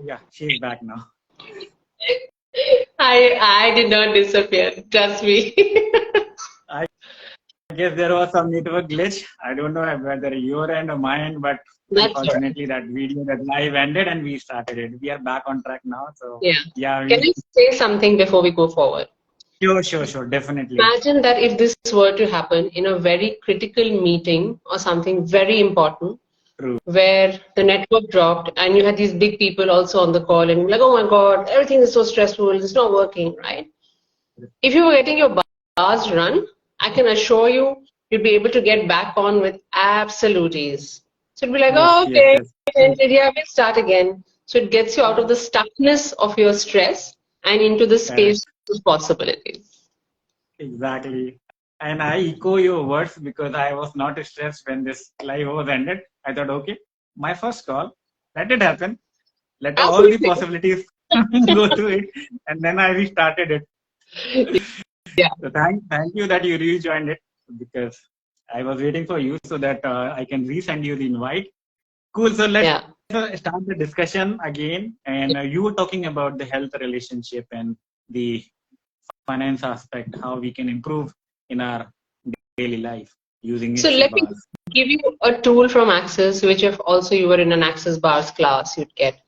yeah, she's back now. I did not disappear. Trust me. I guess there was some network glitch. I don't know whether your end or my end, but That's all right. unfortunately that video, that live ended and we started it. We are back on track now. So Yeah. yeah, Can I say something before we go forward? sure, definitely. Imagine that if this were to happen in a very critical meeting or something very important, True. where the network dropped and you had these big people also on the call and you're like, oh my God, everything is so stressful, it's not working, right? If you were getting your bars run, I can assure you, you'd be able to get back on with absolute ease. So it'd be like, Yes, oh, yes, okay, yes. yeah, we'll start again. So it gets you out of the stuckness of your stress and into the Correct. space of possibilities. Exactly. And I echo your words because I was not stressed when this live was ended. I thought, okay, my first call, let it happen. Let all the Absolutely. possibilities go through it. And then I restarted it. Yeah. So thank you that you rejoined it because I was waiting for you so that I can resend you the invite. Cool. So let's Yeah. start the discussion again. And you were talking about the health relationship and the finance aspect, how we can improve in our daily life using So Access let me bars. give you a tool from Access, which if also you were in an Access bars class, you'd get.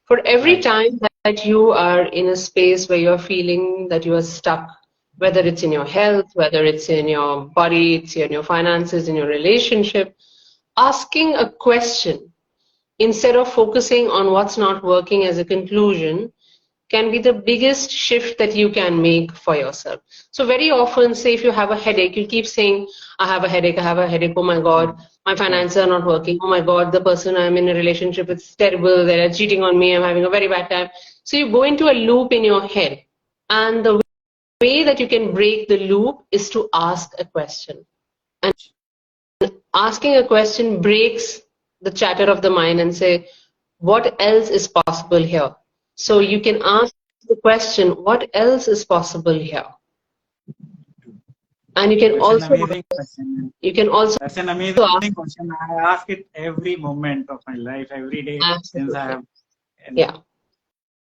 For every Right. time that you are in a space where you're feeling that you are stuck, whether it's in your health, whether it's in your body, it's in your finances, in your relationship, asking a question instead of focusing on what's not working as a conclusion can be the biggest shift that you can make for yourself. So very often, say if you have a headache, you keep saying, I have a headache, I have a headache, oh my God, my Right. finances are not working, oh my God, the person I'm in a relationship with is terrible, they're cheating on me, I'm having a very bad time. So you go into a loop in your head. And the way that you can break the loop is to ask a question. And asking a question breaks the chatter of the mind and say, what else is possible here? So you can ask the question, what else is possible here? And you can That's an also amazing question. you can also That's an amazing ask question. I ask it every moment of my life, every day since I absolutely. have, and Yeah.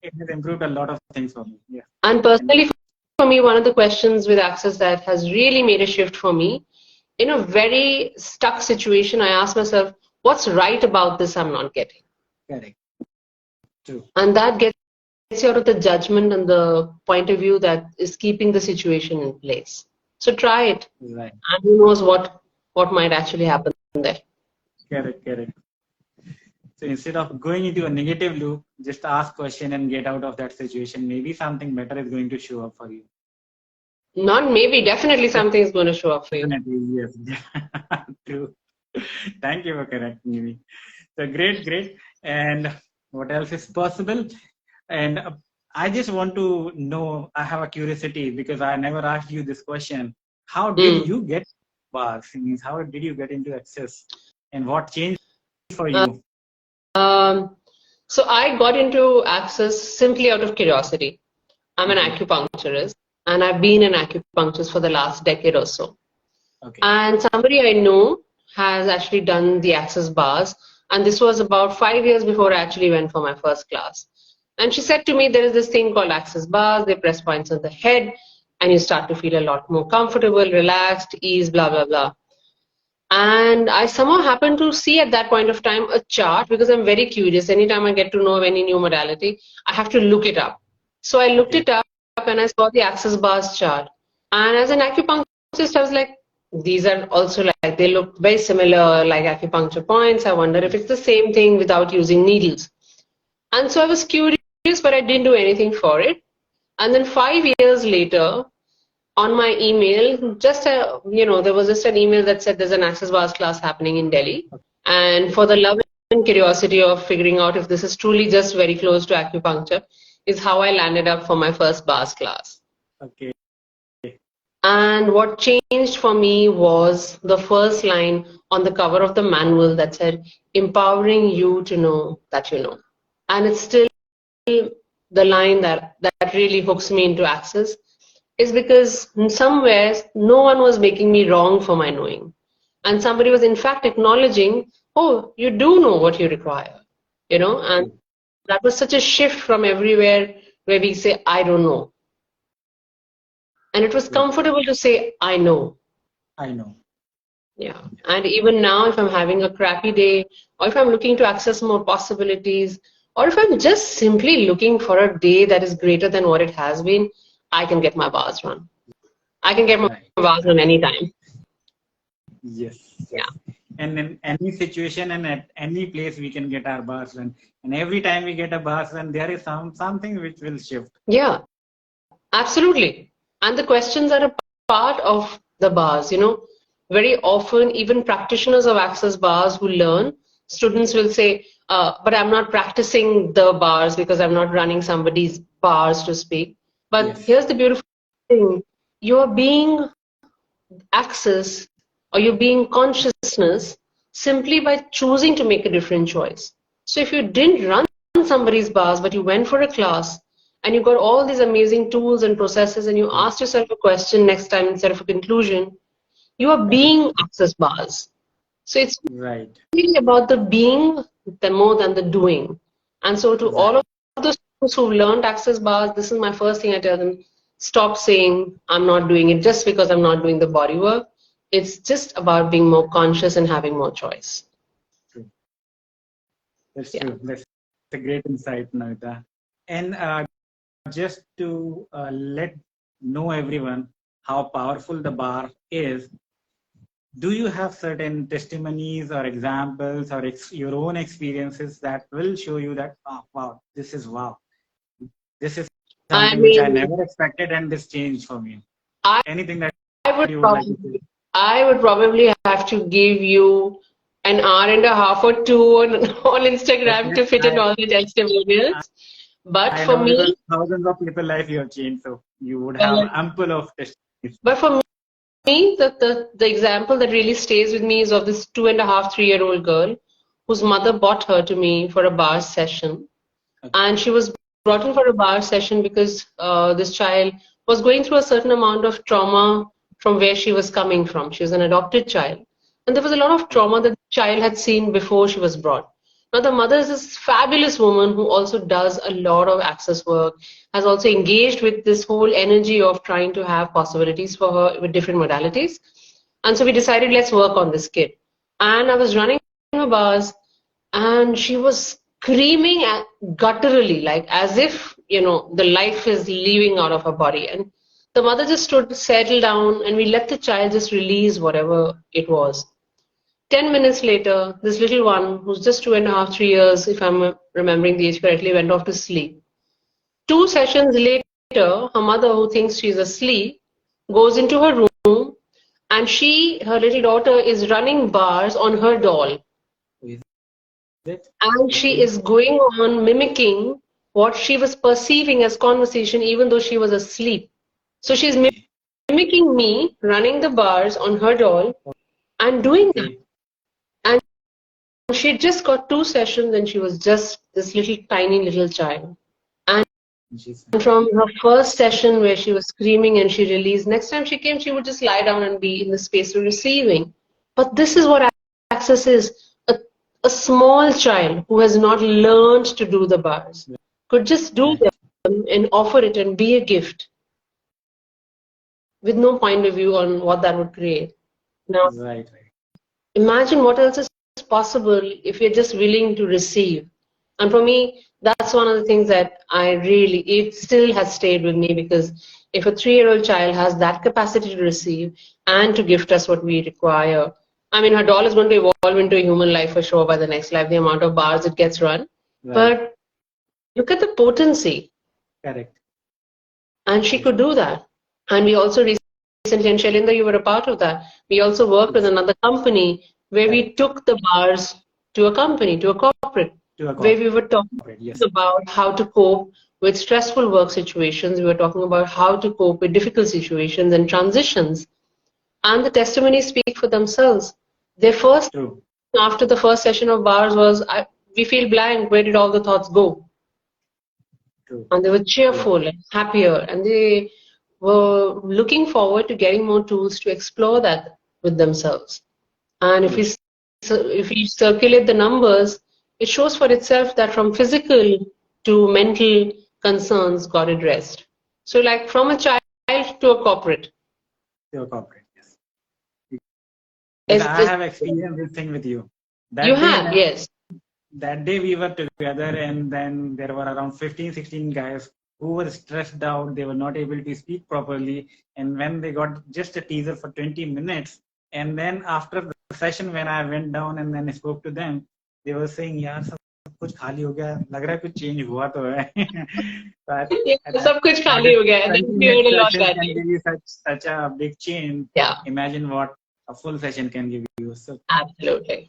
it has improved a lot of things for me. Yeah. And And personally for me, one of the questions with Access that has really made a shift for me, in a very stuck situation, I ask myself, what's right about this I'm not getting? correct. True. And that gets you out of the judgment and the point of view that is keeping the situation in place. So try it, Right. and who knows what might actually happen there. Correct. So instead of going into a negative loop, just ask question and get out of that situation. Maybe something better is going to show up for you. Not maybe, definitely something is going to show up for you. Definitely, yes. True. Thank you for correcting me. So great. And what else is possible? And I just want to know, I have a curiosity because I never asked you this question. How did Mm. you get bars? Means how did you get into Access? And what changed for Uh, you? Um, so I got into Access simply out of curiosity. I'm an Okay. acupuncturist, and I've been an acupuncturist for the last decade or so. Okay. And somebody I know has actually done the Access bars, and this was about 5 years before I actually went for my first class. And she said to me, there is this thing called Access bars. They press points on the head, and you start to feel a lot more comfortable, relaxed, ease, blah blah blah. And I somehow happened to see at that point of time a chart because I'm very curious. Anytime I get to know of any new modality, I have to look it up. So I looked Okay. it up and I saw the Access bars chart. And as an acupuncturist, I was like, these are also like, they look very similar, like acupuncture points. I wonder if it's the same thing without using needles. And so I was curious, but I didn't do anything for it. And then 5 years later, on my email, there was just an email that said there's an Access Bars class happening in Delhi. And for the love and curiosity of figuring out if this is truly just very close to acupuncture, is how I landed up for my first bars class. Okay. And what changed for me was the first line on the cover of the manual that said, empowering you to know that you know. And it's still the line that really hooks me into Access is because somewhere no one was making me wrong for my knowing. And somebody was in fact acknowledging, oh, you do know what you require, and That was such a shift from everywhere where we say, I don't know. And it was comfortable to say, I know. I know. Yeah. And even now, if I'm having a crappy day, or if I'm looking to access more possibilities, or if I'm just simply looking for a day that is greater than what it has been, I can get my bars run. I can get my Right. bars run anytime. Yes. Yeah. And in any situation and at any place we can get our bars run. And every time we get a bars run, there is something which will shift. Yeah, absolutely. And the questions are a part of the bars, you know. Very often, even practitioners of access bars who learn, students will say, but I'm not practicing the bars because I'm not running somebody's bars to speak. But Yes. here's the beautiful thing. You're being access or you're being consciousness simply by choosing to make a different choice. So if you didn't run somebody's bars, but you went for a class and you got all these amazing tools and processes and you asked yourself a question next time instead of a conclusion, you are being access bars. So it's Right. really about the being more than the doing. And so to all of those students who've learned access bars, this is my first thing I tell them, stop saying I'm not doing it just because I'm not doing the body work. It's just about being more conscious and having more choice. True. That's Yeah. true. That's a great insight, Navita. And just to let know everyone how powerful the bar is, do you have certain testimonies or examples or your own experiences that will show you that, oh, wow, this is I something which I mean, never expected and this changed for me? I Anything that would you would like to say? I would probably have to give you an hour and a half or two on Instagram to fit in all the testimonials. But I for know because me, thousands of people life you have changed, so you would have well, ample of testimonies. but for me, the example that really stays with me is of this 2.5, 3-year-old girl whose mother brought her to me for a bar session. And she was brought in for a bar session because this child was going through a certain amount of trauma from where she was coming from. She was an adopted child. And there was a lot of trauma that the child had seen before she was brought. Now, the mother is this fabulous woman who also does a lot of access work, has also engaged with this whole energy of trying to have possibilities for her with different modalities. And so we decided, let's work on this kid. And I was running her bars, and she was screaming gutturally, like as if, you know, the life is leaving out of her body. And the mother just stood, settled down, and we let the child just release whatever it was. 10 minutes later, this little one, who's just 2.5, 3 years, if I'm remembering the age correctly, went off to sleep. 2 sessions later, her mother, who thinks she's asleep, goes into her room, and her little daughter, is running bars on her doll. And she is going on mimicking what she was perceiving as conversation, even though she was asleep. So she's mimicking me running the bars on her doll and doing that. And she just got 2 sessions and she was just this little tiny little child. And from her first session where she was screaming and she released, next time she came, she would just lie down and be in the space of receiving. But this is what access is. A small child who has not learned to do the bars could just do them and offer it and be a gift with no point of view on what that would create. Now, imagine what else is possible if you're just willing to receive. And for me, that's one of the things that it still has stayed with me, because if a 3-year-old child has that capacity to receive and to gift us what we require, I mean, her doll is going to evolve into a human life for sure by the next life, the amount of bars it gets run. But look at the potency. Correct. And she could do that. And we also recently, and Shailinda, you were a part of that, we also worked with another company where we took the bars to a company, to a corporate, where we were talking about how to cope with stressful work situations. We were talking about how to cope with difficult situations and transitions. And the testimonies speak for themselves. Their first, after the first session of bars was, we feel blank, where did all the thoughts go? And they were cheerful and happier, and they were looking forward to getting more tools to explore that with themselves. And if we circulate the numbers, it shows for itself that from physical to mental concerns got addressed. So like from a child to a corporate. Your corporate, yes. Because I It's, have experienced this thing with you. you That day, have, yes. that day we were together, and then there were around 15, 16 guys who were stressed out. They were not able to speak properly. And when they got just a teaser for 20 minutes, and then after the session, when I went down and then I spoke to them, they were saying, "यार सब कुछ खाली हो गया, लग रहा है कुछ change हुआ तो है." But Yeah, सब कुछ खाली हो गया. 20 We heard minute a lot session that can day. give you such a big change. Yeah, Imagine what a full session can give you. So, absolutely.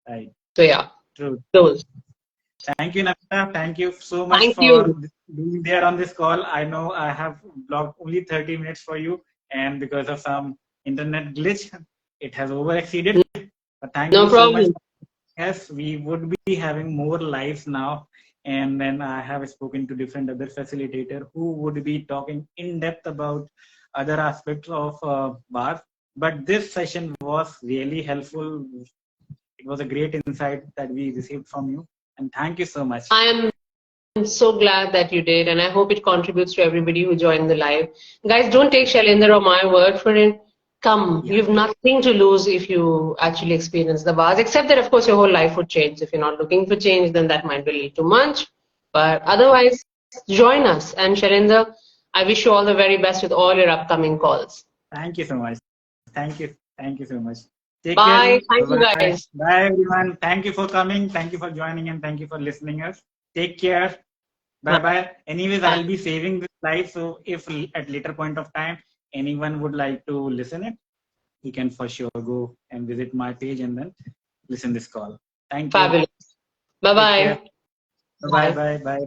right, So yeah, true. those. Thank you, Namita. Thank you so much Thank for you. being there on this call. I know I have blocked only 30 minutes for you, and because of some internet glitch, it has over exceeded. But thank No you so much. problem. Yes, we would be having more lives now. And then I have spoken to different other facilitator who would be talking in depth about other aspects of bars. But this session was really helpful. It was a great insight that we received from you. And thank you so much. I am so glad that you did, and I hope it contributes to everybody who joined the live. Guys, don't take Shailendra or my word for it. Come, Yeah. you have nothing to lose if you actually experience the bars, except that, of course, your whole life would change. If you're not looking for change, then that might be a little too much. But otherwise, join us. And Shailendra, I wish you all the very best with all your upcoming calls. Thank you so much. Thank you. Thank you so much. Take Bye. care. Thank you, Bye-bye. guys. Bye, everyone. Thank you for coming. Thank you for joining, and thank you for listening us. Take care. Bye bye. Anyways, Bye. I'll be saving this live. So if at later point of time anyone would like to listen it, he can for sure go and visit my page and then listen this call. Thank you. Fabulous. Bye-bye. Bye bye. Bye bye.